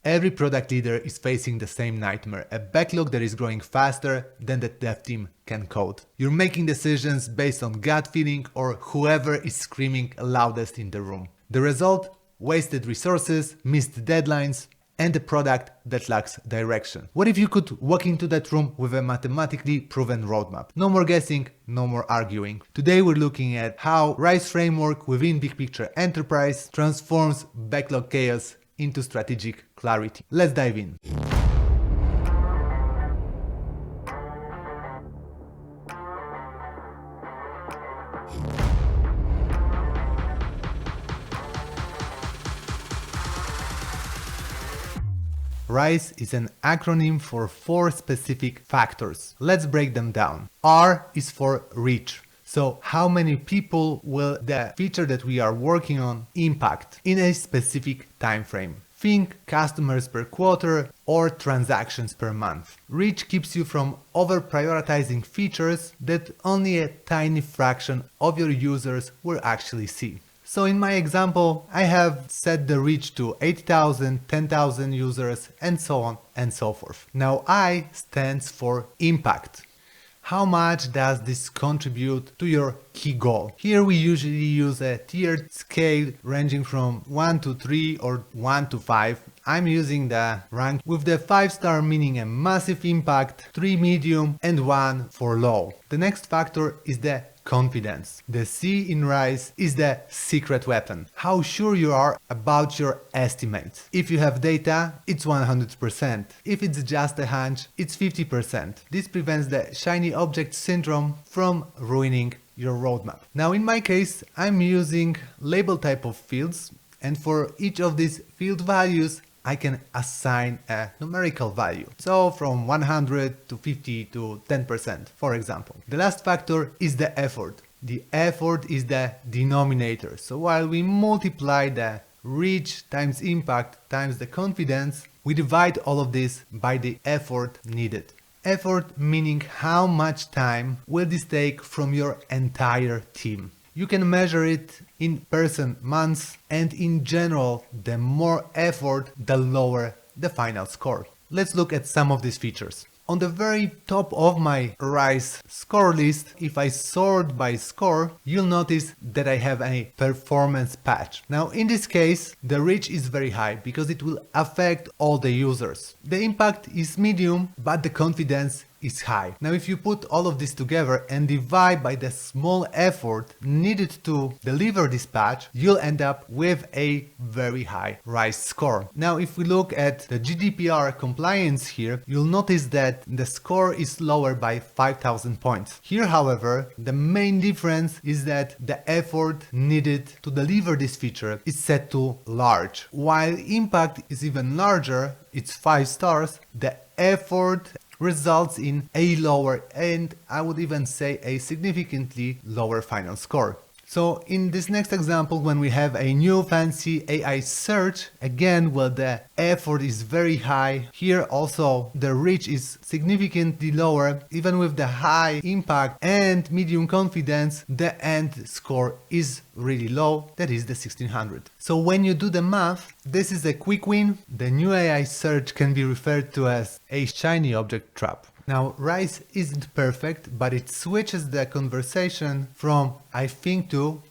Every product leader is facing the same nightmare, a backlog that is growing faster than the dev team can code. You're making decisions based on gut feeling or whoever is screaming loudest in the room. The result? Wasted resources, missed deadlines, and a product that lacks direction. What if you could walk into that room with a mathematically proven roadmap? No more guessing, no more arguing. Today we're looking at how RISE framework within BigPicture Enterprise transforms backlog chaos into strategic clarity. Let's dive in. RISE is an acronym for 4 specific factors. Let's break them down. R is for reach. So how many people will the feature that we are working on impact in a specific time frame? Think customers per quarter or transactions per month. Reach keeps you from over-prioritizing features that only a tiny fraction of your users will actually see. So in my example, I have set the reach to 8,000, 10,000 users, and so on and so forth. Now I stands for impact. How much does this contribute to your key goal? Here we usually use a tiered scale ranging from 1 to 3 or 1 to 5. I'm using the rank with the 5-star meaning a massive impact, 3 medium, and 1 for low. The next factor is the confidence. The C in RISE is the secret weapon. How sure you are about your estimates. If you have data, it's 100%. If it's just a hunch, it's 50%. This prevents the shiny object syndrome from ruining your roadmap. Now in my case, I'm using label type of fields, and for each of these field values, I can assign a numerical value. So from 100 to 50 to 10%, for example. The last factor is the effort. The effort is the denominator. So while we multiply the reach times impact times the confidence, we divide all of this by the effort needed. Effort meaning how much time will this take from your entire team. You can measure it in person months, and in general, the more effort, the lower the final score. Let's look at some of these features. On the very top of my RISE score list, if I sort by score, you'll notice that I have a performance patch. Now in this case, the reach is very high because it will affect all the users. The impact is medium, but the confidence is high. Now if you put all of this together and divide by the small effort needed to deliver this patch, you'll end up with a very high RISE score. Now if we look at the GDPR compliance here, you'll notice that the score is lower by 5,000 points. Here however, the main difference is that the effort needed to deliver this feature is set to large. While impact is even larger, it's 5 stars, the effort results in a lower, and I would even say a significantly lower final score. So in this next example, when we have a new fancy AI search, again, well, the effort is very high. Here also the reach is significantly lower. Even with the high impact and medium confidence, the end score is really low, that is the 1600. So when you do the math, this is a quick win. The new AI search can be referred to as a shiny object trap. Now, RISE isn't perfect, but it switches the conversation from I think to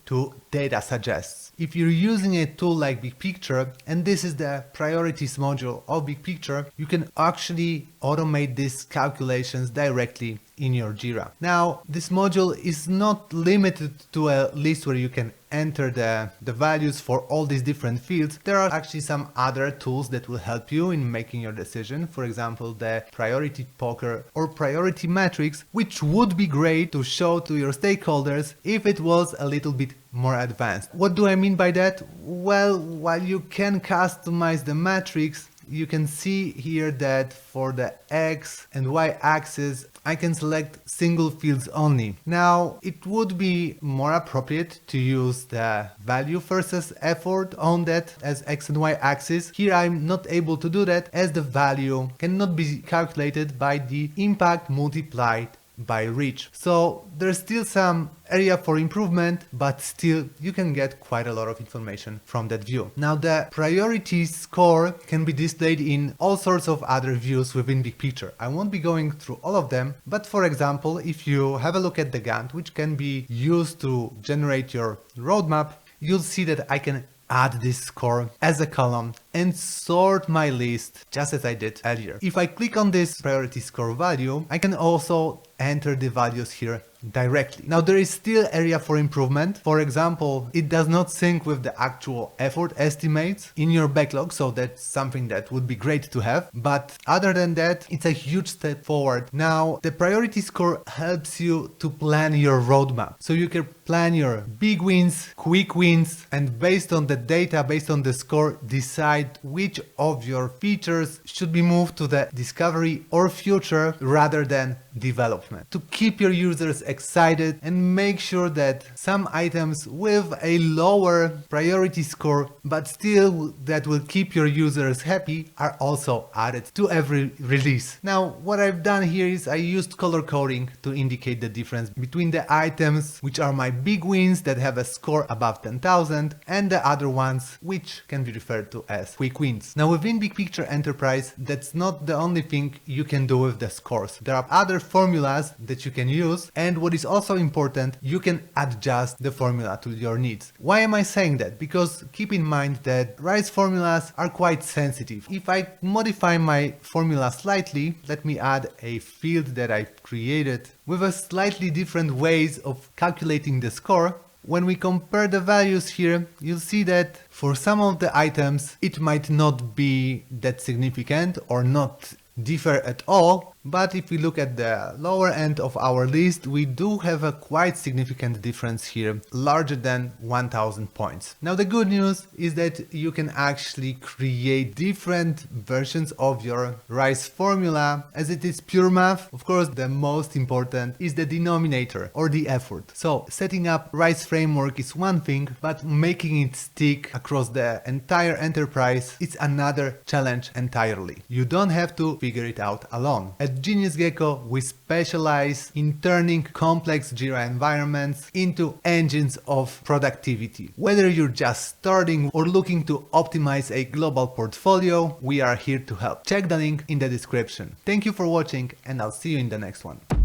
data suggests. If you're using a tool like BigPicture, and this is the priorities module of BigPicture, you can actually automate these calculations directly in your Jira. Now, this module is not limited to a list where you can enter the values for all these different fields. There are actually some other tools that will help you in making your decision. For example, the priority poker or priority matrix, which would be great to show to your stakeholders if it was a little bit more advanced. What do I mean by that? Well, while you can customize the matrix, you can see here that for the X and Y axis, I can select single fields only. Now, it would be more appropriate to use the value versus effort on that as X and Y axis. Here I'm not able to do that as the value cannot be calculated by the impact multiplied by reach. So there's still some area for improvement, but still you can get quite a lot of information from that view. Now the priority score can be displayed in all sorts of other views within BigPicture. I won't be going through all of them, but for example, if you have a look at the Gantt, which can be used to generate your roadmap, you'll see that I can add this score as a column and sort my list just as I did earlier. If I click on this priority score value, I can also enter the values here directly. Now there is still area for improvement. For example, it does not sync with the actual effort estimates in your backlog, so that's something that would be great to have. But other than that, it's a huge step forward. Now the priority score helps you to plan your roadmap. So you can plan your big wins, quick wins, and based on the data, based on the score, decide which of your features should be moved to the discovery or future rather than development. To keep your users excited and make sure that some items with a lower priority score but still that will keep your users happy are also added to every release. Now what I've done here is I used color coding to indicate the difference between the items which are my big wins that have a score above 10,000 and the other ones which can be referred to as quick wins. Now within BigPicture Enterprise, that's not the only thing you can do with the scores. There are other formulas that you can use, and what is also important, you can adjust the formula to your needs. Why am I saying that? Because keep in mind that RISE formulas are quite sensitive. If I modify my formula slightly, let me add a field that I created with a slightly different ways of calculating the score. When we compare the values here, you'll see that for some of the items it might not be that significant or not differ at all, but if we look at the lower end of our list, we do have a quite significant difference here, larger than 1000 points. Now the good news is that you can actually create different versions of your RISE formula as it is pure math. Of course, the most important is the denominator or the effort. So setting up RISE framework is one thing, but making it stick across the entire enterprise is another challenge entirely. You don't have to figure it out alone. At Genius Gecko, we specialize in turning complex Jira environments into engines of productivity. Whether you're just starting or looking to optimize a global portfolio, we are here to help. Check the link in the description. Thank you for watching, and I'll see you in the next one.